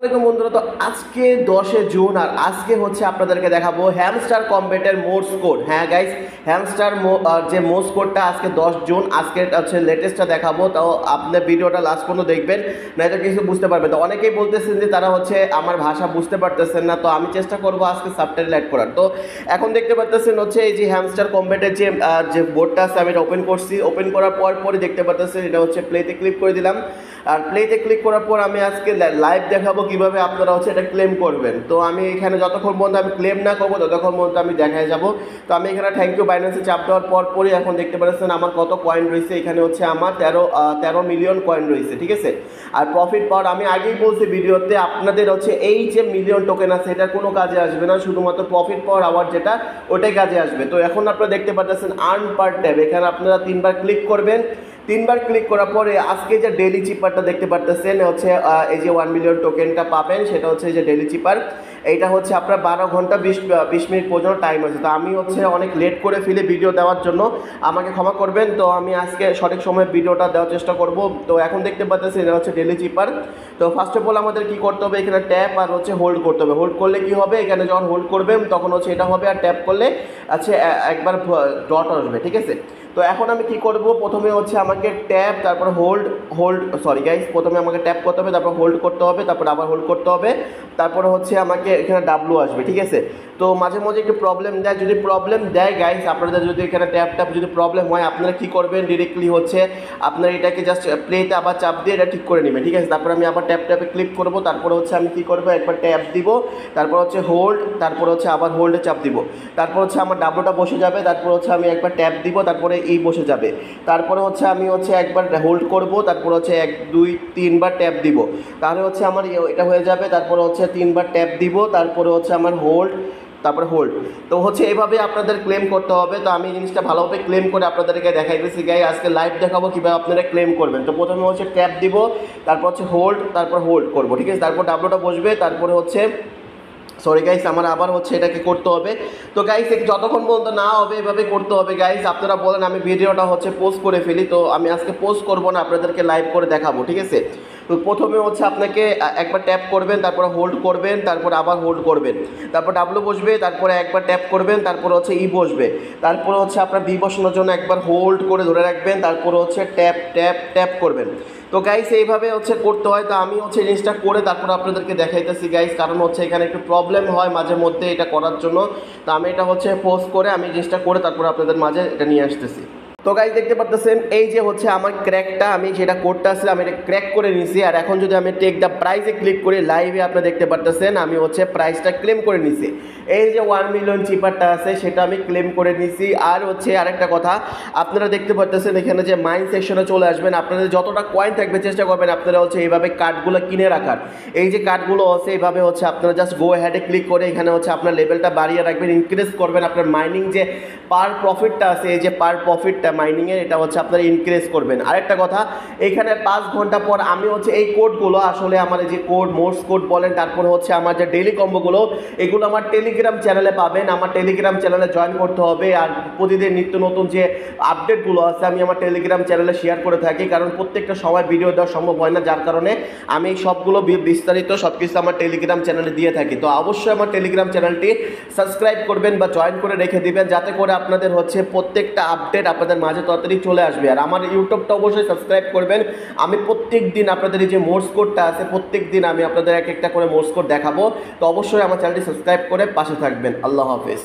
আসসালামু আলাইকুম বন্ধুরা। তো আজকে 10 জুন আর আজকে হচ্ছে আপনাদেরকে দেখাবো হ্যামস্টার কম্বেটের মোর্স কোড। হ্যাঁ গাইস, হ্যামস্টার যে মোর্স কোডটা আজকে 10 জুন আজকে হচ্ছে লেটেস্টটা দেখাবো। তো আপনি ভিডিওটা লাস্ট পর্যন্ত দেখবেন, নয়তো কিছু বুঝতে পারবেন। তো অনেকেই বলতেছেন যে তারা হচ্ছে আমার ভাষা বুঝতে পারতেছেন না, তো আমি চেষ্টা করবো আজকে সাবটাইটেল অ্যাড করার। তো এখন দেখতে পারতেছেন হচ্ছে এই যে হ্যামস্টার কম্বেটের যে বোর্ডটা আছে আমি এটা ওপেন করছি। ওপেন করার পরই দেখতে পারতেছেন এটা হচ্ছে প্লেতে ক্লিক করে দিলাম। আর প্লেতে ক্লিক করার পর আমি আজকে লাইভ দেখাবো কিভাবে আপনারা হচ্ছে এটা ক্লেম করবেন। তো আমি এখানে যতক্ষণ পর্যন্ত আমি ক্লেম না করবো ততক্ষণ পর্যন্ত আমি দেখায় যাব। তো আমি এখানে থ্যাংক ইউ বাইন্যান্সে চাপ দেওয়ার পরই এখন দেখতে পাচ্ছেন আমার কত কয়েন রয়েছে। এখানে হচ্ছে আমার 13 মিলিয়ন কয়েন রয়েছে, ঠিক আছে। আর প্রফিট পাওয়ার আমি আগেই বলছি ভিডিওতে, আপনাদের হচ্ছে এই যে মিলিয়ন টোকেন আছে এটা কোনো কাজে আসবে না, শুধুমাত্র প্রফিট পাওয়ার আওয়ার যেটা ওটাই কাজে আসবে। তো এখন আপনারা দেখতে পাচ্ছেন আর্ন পার ট্যাব, এখানে আপনারা 3বার ক্লিক করবেন। 3বার ক্লিক করার পরে আজকে যে ডেইলি চিপারটা দেখতে পারতেছেন হচ্ছে এই যে 1 মিলিয়ন টোকেনটা পাবেন, সেটা হচ্ছে এই যে ডেইলি চিপার। এইটা হচ্ছে আপনার 12 ঘন্টা 20 মিনিট পর্যন্ত টাইম আছে। তো আমি হচ্ছে অনেক লেট করে ফেলে ভিডিও দেওয়ার জন্য আমাকে ক্ষমা করবেন। তো আমি আজকে সঠিক সময়ে ভিডিওটা দেওয়ার চেষ্টা করব। তো এখন দেখতে পাচ্ছেন এটা হচ্ছে ডেইলি চিপার। তো ফার্স্ট অফ অল আমাদের কি করতে হবে, এখানে ট্যাপ আর হচ্ছে হোল্ড করতে হবে। হোল্ড করলে কি হবে, এখানে যখন হোল্ড করবেন তখন হচ্ছে এটা হবে, আর ট্যাপ করলে আচ্ছা একবার ডট আসবে, ঠিক আছে। তো এখন আমি কি করব, প্রথমে হচ্ছে আমাকে ট্যাপ তারপর সরি গাইস, প্রথমে আমাকে ট্যাপ করতে হবে, তারপর হোল্ড করতে হবে, তারপর আবার হোল্ড করতে হবে, তারপরে হচ্ছে আমাকে এখানে ডাব্লু আসবে, ঠিক আছে। তো মাঝে মাঝে একটু প্রবলেম দেয়, যদি প্রবলেম দেয় গাইস আপনাদের, যদি এখানে ট্যাপ যদি প্রবলেম হয় আপনারা কি করবেন, ডিরেক্টলি হচ্ছে আপনারা এটাকে জাস্ট প্লেতে আবার চাপ দিয়ে এটা ঠিক করে নেবেন, ঠিক আছে। তারপর আমি আবার ট্যাপে ক্লিক করব, তারপর হচ্ছে আমি কি করব, একবার ট্যাপ দিব, তারপর হচ্ছে হোল্ড, তারপর হচ্ছে আবার হোল্ডে চাপ দিব, তারপর হচ্ছে আমার ডাব্লুটা বসে যাবে, তারপর হচ্ছে আমি একবার ট্যাপ দিব, তারপরে এই বসে যাবে, তারপরে হচ্ছে আমি হচ্ছে একবার হোল্ড করব, তারপর হচ্ছে 1 2 3বার ট্যাপ দিব, তাহলে হচ্ছে আমার এটা হয়ে যাবে। তারপরে হচ্ছে 3বার ট্যাপ দিব, তারপরে হচ্ছে আমার হোল্ড, তারপরে হোল্ড। তো হচ্ছে এভাবে আপনাদের ক্লেম করতে হবে। তো আমি জিনিসটা ভালোভাবে ক্লেম করে আপনাদেরকে দেখাইতেছি গাই, আজকে লাইভ দেখাবো কীভাবে আপনারা ক্লেম করবেন। তো প্রথমে হচ্ছে ট্যাপ দিব, তারপর হচ্ছে হোল্ড, তারপর হোল্ড করবো, ঠিক আছে। তারপর ডাব্লুটা বসবে, তারপরে হচ্ছে সরি গাইস আমার আবার হচ্ছে এটাকে করতে হবে। তো গাইস যতক্ষণ পর্যন্ত না হবে এভাবে করতে হবে গাইস। আপনারা বলেন আমি ভিডিওটা হচ্ছে পোস্ট করে ফেলি, তো আমি আজকে পোস্ট করবো না, আপনাদেরকে লাইভ করে দেখাবো, ঠিক আছে। তো প্রথমে হচ্ছে আপনাকে একবার ট্যাপ করবেন, তারপর হোল্ড করবেন, তারপর আবার হোল্ড করবেন, তারপর ডাব্লু বসবে, তারপরে একবার ট্যাপ করবেন, তারপর হচ্ছে ই বসবে, তারপর হচ্ছে আপনার বি বসানোর জন্য একবার হোল্ড করে ধরে রাখবেন, তারপর হচ্ছে ট্যাপ ট্যাপ ট্যাপ করবেন। তো গাইস এইভাবে হচ্ছে করতে হয়। তো আমি হচ্ছে জিনিসটা করে তারপর আপনাদেরকে দেখাইতেছি গাইস, কারণ হচ্ছে এখানে একটু প্রবলেম হয় মাঝে মধ্যে এটা করার জন্য। তো আমি এটা হচ্ছে পোস্ট করে আমি জিনিসটা করে তারপর আপনাদের মাঝে এটা নিয়ে আসতেছি। তো গাইস দেখতে পারতেছেন এই যে হচ্ছে আমার ক্র্যাকটা, আমি যেটা কোডটা আছে আমি এটা ক্র্যাক করে নিছি। আর এখন যদি আমি টেক দ্য প্রাইসে ক্লিক করি লাইভে, আপনি দেখতে পারতেছেন আমি হচ্ছে প্রাইসটা ক্লেম করে নিছি। এই যে 1 মিলিয়ন চিপারটা আছে সেটা আমি ক্লেম করে নিছি। আর হচ্ছে আরেকটা কথা, আপনারা দেখতে পারতেছেন এখানে যে মাইন সেকশনে চলে আসবেন, আপনাদের যতটা কয়েন থাকবে চেষ্টা করবেন আপনারা হচ্ছে এইভাবে কার্ডগুলো কিনে রাখার। এই যে কার্ডগুলো আছে এইভাবে হচ্ছে আপনারা জাস্ট গো হেডে ক্লিক করে এখানে হচ্ছে আপনার লেভেলটা বাড়িয়ে রাখবেন, ইনক্রিজ করবেন। আপনার মাইনিং যে পার প্রফিটটা আছে, এই যে পার প্রফিটটা মাইনিংয়ের, এটা হচ্ছে আপনারা ইনক্রিজ করবেন। আরেকটা কথা, এখানে 5 ঘন্টা পর আমি হচ্ছে এই কোডগুলো আসলে আমার এই যে কোড মোর্স কোড বলেন, তারপর হচ্ছে আমার যে ডেইলি কম্বোগুলো এগুলো আমার টেলিগ্রাম চ্যানেলে পাবেন। আমার টেলিগ্রাম চ্যানেলে জয়েন করতে হবে। আর প্রতিদিন নিত্য নতুন যে আপডেটগুলো আছে আমি আমার টেলিগ্রাম চ্যানেলে শেয়ার করে থাকি, কারণ প্রত্যেকটা সময় ভিডিও দেওয়া সম্ভব হয় না, যার কারণে আমি সবগুলো বিস্তারিত সব কিছু আমার টেলিগ্রাম চ্যানেলে দিয়ে থাকি। তো অবশ্যই আমার টেলিগ্রাম চ্যানেলটি সাবস্ক্রাইব করবেন বা জয়েন করে রেখে দিবেন, যাতে করে আপনাদের হচ্ছে প্রত্যেকটা আপডেট আপনাদের মাঝে তাড়াতাড়ি চলে আসবে। আর আমার ইউটিউবটা অবশ্যই সাবস্ক্রাইব করবেন। আমি প্রত্যেক দিন আপনাদের এই যে মোর্স কোডটা আছে প্রত্যেক দিন আমি আপনাদের এক একটা করে মোর্স কোড দেখাবো। তো অবশ্যই আমার চ্যানেলটি সাবস্ক্রাইব করে পাশে থাকবেন। আল্লাহ হাফেজ।